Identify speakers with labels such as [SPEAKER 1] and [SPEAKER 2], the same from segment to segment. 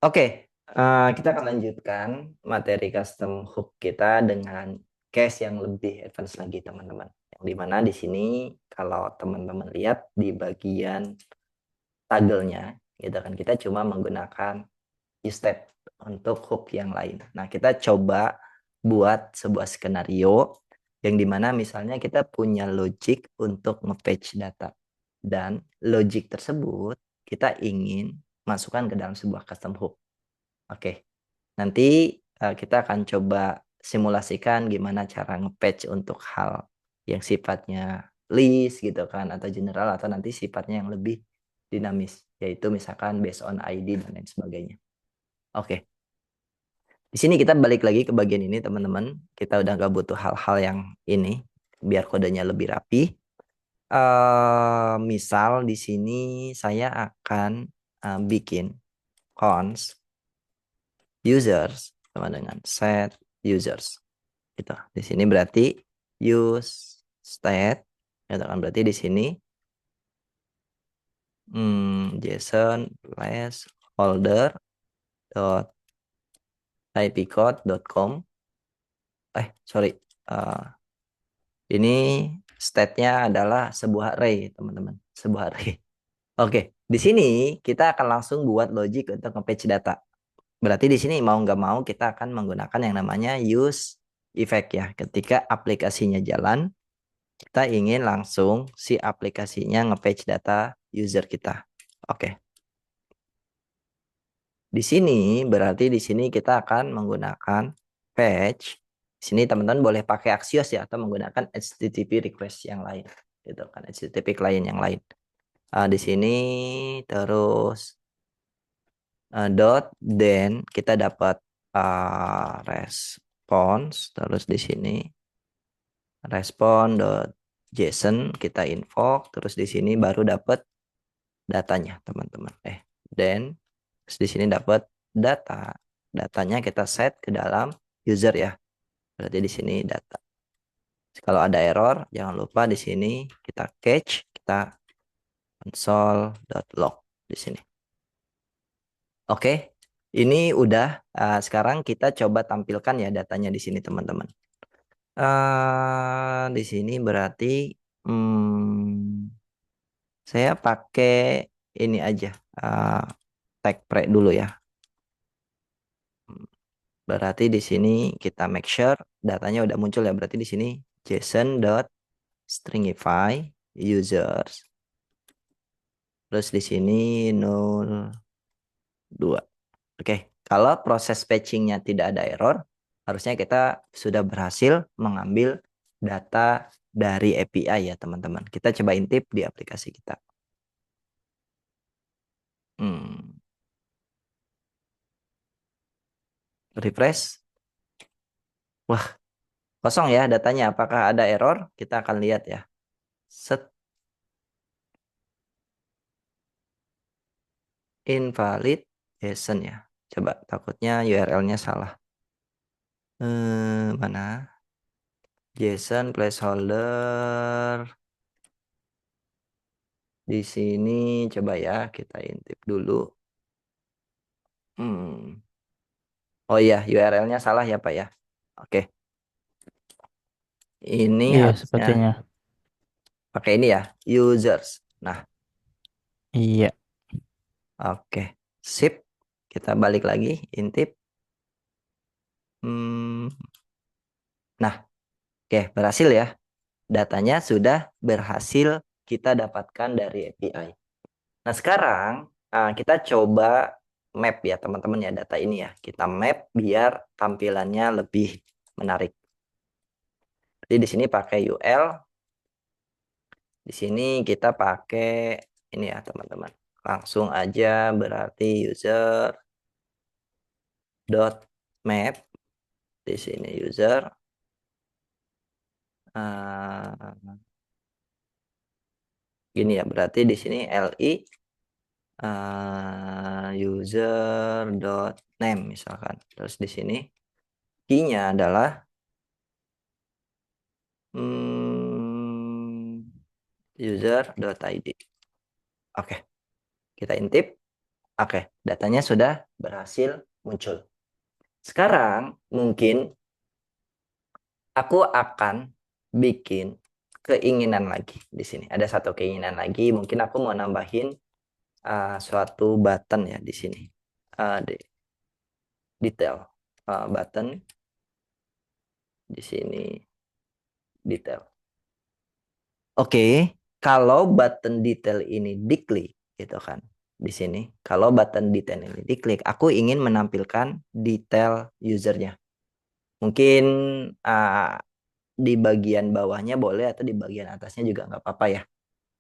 [SPEAKER 1] Oke, kita akan lanjutkan materi custom hook kita dengan case yang lebih advance lagi, teman-teman. Yang dimana di sini kalau teman-teman lihat di bagian toggle-nya, gitu kan, kita cuma menggunakan use state untuk hook yang lain. Nah, kita coba buat sebuah skenario yang dimana misalnya kita punya logic untuk nge-fetch data. Dan logic tersebut kita ingin masukkan ke dalam sebuah custom hook. Oke, nanti kita akan coba simulasikan gimana cara nge-patch untuk hal yang sifatnya list gitu kan, atau general, atau nanti sifatnya yang lebih dinamis, yaitu misalkan based on ID dan lain sebagainya. Oke, di sini kita balik lagi ke bagian ini teman-teman. Kita udah gak butuh hal-hal yang ini, biar kodenya lebih rapi. Misal di sini saya akan bikin cons users sama dengan set users gitu. Di sini berarti use state gitu kan, berarti di sini JSON placeholder dot ipcode.com sorry, ini state-nya adalah sebuah array teman-teman, sebuah array. Oke, di sini kita akan langsung buat logic untuk nge-fetch data. Berarti di sini mau nggak mau kita akan menggunakan yang namanya use effect ya. Ketika aplikasinya jalan, kita ingin langsung si aplikasinya nge-fetch data user kita. Oke. Di sini berarti di sini kita akan menggunakan fetch. Di sini teman-teman boleh pakai Axios ya, atau menggunakan HTTP request yang lain gitu kan, HTTP client yang lain. Di sini terus dot then kita dapat response, terus di sini respon.json kita invoke, terus di sini baru dapat datanya teman-teman. Then terus di sini dapat datanya kita set ke dalam user ya. Berarti di sini data. Kalau ada error jangan lupa di sini kita catch, kita console.log di sini. Oke, ini udah. Sekarang kita coba tampilkan ya datanya di sini teman-teman. Di sini berarti saya pakai ini aja, tag pre dulu ya. Berarti di sini kita make sure datanya udah muncul ya. Berarti di sini JSON.stringify users. Terus di sini 02. Oke, kalau proses fetchingnya tidak ada error, harusnya kita sudah berhasil mengambil data dari API ya teman-teman. Kita coba intip di aplikasi kita. Refresh. Wah, kosong ya datanya. Apakah ada error? Kita akan lihat ya. Set invalid JSON ya. Coba, takutnya URL-nya salah. Mana? JSON placeholder. Di sini coba ya kita intip dulu. Oh iya, URL-nya salah ya Pak ya. Oke, ini
[SPEAKER 2] Iya,
[SPEAKER 1] harusnya
[SPEAKER 2] sepertinya.
[SPEAKER 1] pakai ini ya, users. Nah,
[SPEAKER 2] Iya.
[SPEAKER 1] oke, sip. Kita balik lagi, intip. Hmm, Nah, oke, berhasil ya. Datanya sudah berhasil kita dapatkan dari API. Nah, sekarang kita coba map ya teman-teman ya data ini ya. Kita map biar tampilannya lebih menarik. Jadi di sini pakai UL, di sini kita pakai ini ya teman-teman. Langsung aja berarti user dot map, di sini user gini ya, berarti di sini li user dot name misalkan. Terus di sini key-nya adalah user dot id. Oke, kita intip. Oke, datanya sudah berhasil muncul. Sekarang mungkin aku akan bikin keinginan lagi di sini. Ada satu keinginan lagi, mungkin aku mau nambahin suatu button ya di sini. Detail button di sini detail. Oke, kalau button detail ini diklik gitu kan. Di sini, kalau button detail ini diklik, aku ingin menampilkan detail usernya. Mungkin uh, di bagian bawahnya boleh atau di bagian atasnya juga nggak apa-apa ya.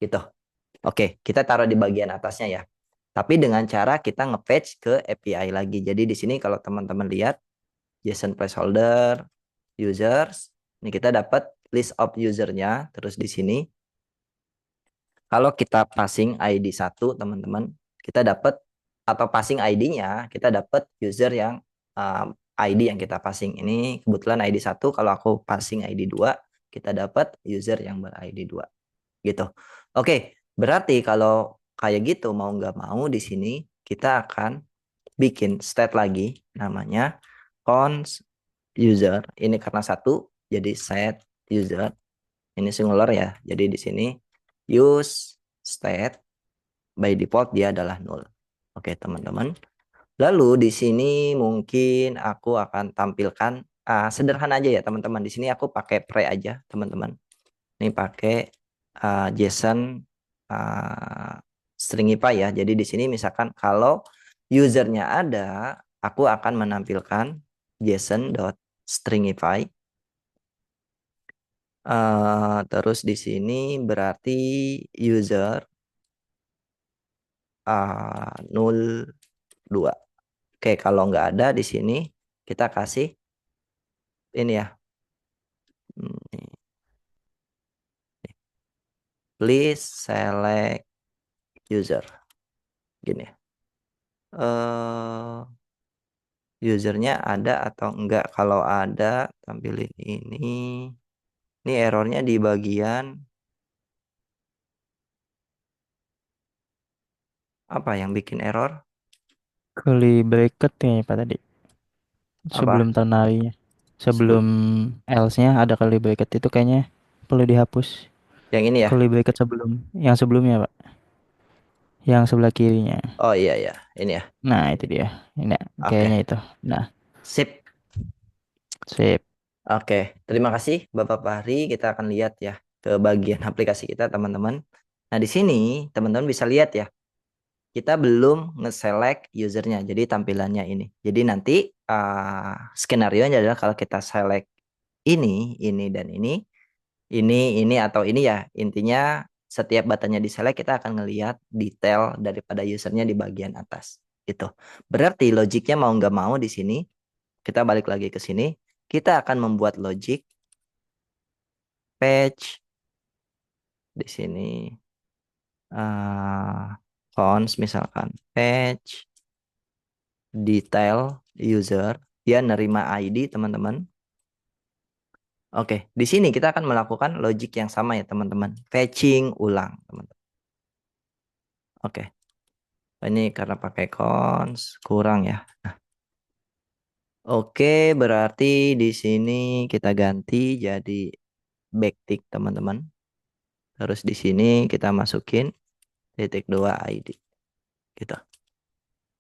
[SPEAKER 1] Gitu. Oke, kita taruh di bagian atasnya ya. Tapi dengan cara kita nge-fetch ke API lagi. Jadi di sini kalau teman-teman lihat JSON placeholder users, ini kita dapat list of usernya. Terus di sini kalau kita passing ID 1, teman-teman, kita dapat atau passing ID-nya, kita dapat user yang ID yang kita passing. Ini kebetulan ID 1, kalau aku passing ID 2, kita dapat user yang ber-ID 2. Gitu. Oke, berarti kalau kayak gitu mau nggak mau di sini kita akan bikin state lagi namanya const user. Ini karena satu jadi set user. Ini singular ya. Jadi di sini use state by default dia adalah null. Oke, teman-teman. Lalu di sini mungkin aku akan tampilkan sederhana aja ya, teman-teman. Di sini aku pakai pre aja, teman-teman. Ini pakai JSON uh, stringify ya. Jadi di sini misalkan kalau usernya ada, aku akan menampilkan JSON.stringify. Terus di sini berarti user 02. Oke, kalau nggak ada di sini kita kasih ini ya. Please select user. Gini ya. Usernya ada atau enggak? Kalau ada, tampilin ini. Ini errornya di bagian apa yang bikin error?
[SPEAKER 2] Curly bracket ya Pak tadi. Sebelum
[SPEAKER 1] Apa?
[SPEAKER 2] ternary-nya.
[SPEAKER 1] Sebelum
[SPEAKER 2] Sebelum else-nya ada curly bracket itu kayaknya perlu dihapus.
[SPEAKER 1] yang ini ya.
[SPEAKER 2] Curly bracket sebelum yang sebelumnya Pak. Yang sebelah kirinya.
[SPEAKER 1] Oh iya ya, ini ya.
[SPEAKER 2] Nah, itu dia. Ini kayaknya
[SPEAKER 1] Oke,
[SPEAKER 2] itu. Nah,
[SPEAKER 1] sip.
[SPEAKER 2] sip.
[SPEAKER 1] Oke, terima kasih Bapak Fahri. Kita akan lihat ya ke bagian aplikasi kita, teman-teman. Nah, di sini teman-teman bisa lihat ya. Kita belum nge-select usernya. Jadi tampilannya ini. Jadi nanti skenario-nya adalah kalau kita select ini dan ini atau ini ya. Intinya setiap buttonnya di-select kita akan ngelihat detail daripada usernya di bagian atas. Itu. Berarti logiknya mau nggak mau di sini kita balik lagi ke sini. Kita akan membuat logic page di sini fonts misalkan page detail user dia nerima ID teman-teman. Oke, di sini kita akan melakukan logic yang sama ya teman-teman. Fetching ulang teman-teman. Oke, ini karena pakai cons kurang ya. Oke, berarti di sini kita ganti jadi backtick teman-teman. Terus di sini kita masukin titik 2 ID gitu.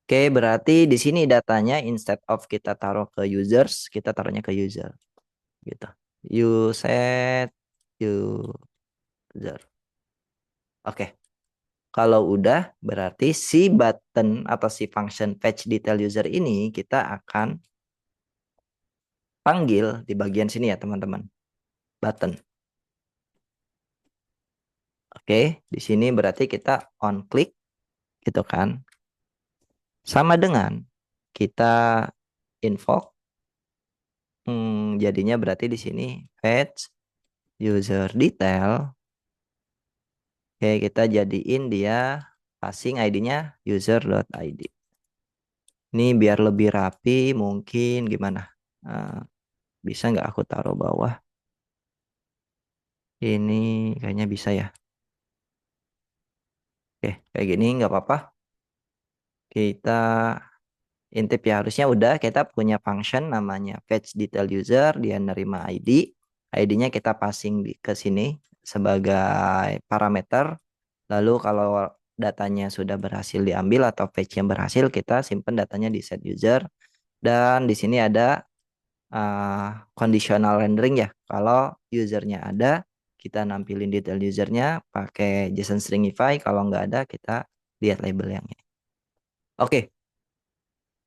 [SPEAKER 1] Oke, berarti di sini datanya instead of kita taruh ke users, kita taruhnya ke user gitu. You set user. Oke. Kalau udah berarti si button atau si function fetch detail user ini kita akan panggil di bagian sini ya teman-teman. Button. Oke, di sini berarti kita on click gitu kan. Sama dengan kita invoke jadinya berarti di sini fetch user detail. Oke, kita jadiin dia passing ID-nya user.id. Ini biar lebih rapi mungkin gimana? Eh, bisa nggak aku taruh bawah? Ini kayaknya bisa ya. Oke, kayak gini nggak apa-apa. Kita intip ya, harusnya udah kita punya function namanya fetch detail user, dia nerima ID. ID-nya kita passing ke sini sebagai parameter. Lalu kalau datanya sudah berhasil diambil atau fetch yang berhasil, kita simpan datanya di set user. Dan di sini ada conditional rendering ya. Kalau usernya ada, kita nampilin detail usernya pakai JSON stringify. Kalau nggak ada, kita lihat label yang ini. Oke,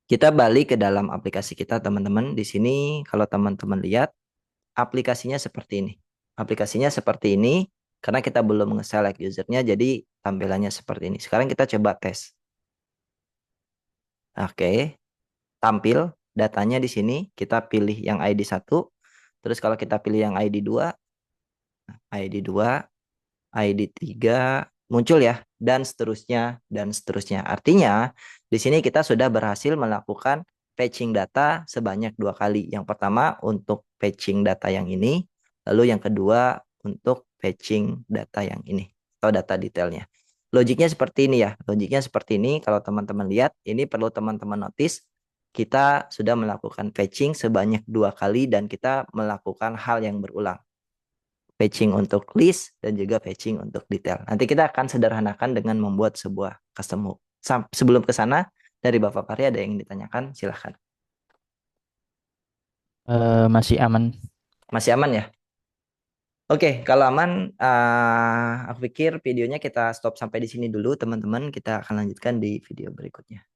[SPEAKER 1] kita balik ke dalam aplikasi kita, teman-teman. Di sini, kalau teman-teman lihat, aplikasinya seperti ini. Aplikasinya seperti ini, karena kita belum nge-select usernya, jadi tampilannya seperti ini. Sekarang kita coba tes. Oke, tampil datanya di sini. Kita pilih yang ID 1. Terus kalau kita pilih yang ID 2, ID 2, ID 3 muncul ya, dan seterusnya dan seterusnya. Artinya di sini kita sudah berhasil melakukan patching data sebanyak 2 kali. Yang pertama untuk patching data yang ini, lalu yang kedua untuk patching data yang ini atau data detailnya. Logiknya seperti ini ya. Logiknya seperti ini. Kalau teman-teman lihat, ini perlu teman-teman notice. Kita sudah melakukan patching sebanyak 2 kali dan kita melakukan hal yang berulang, patching untuk list dan juga patching untuk detail. Nanti kita akan sederhanakan dengan membuat sebuah custom hook. Sebelum ke sana, dari Bapak Pari ada yang ditanyakan, silahkan.
[SPEAKER 2] Masih aman.
[SPEAKER 1] Masih aman ya? Oke, kalau aman, aku pikir videonya kita stop sampai di sini dulu, teman-teman. Kita akan lanjutkan di video berikutnya.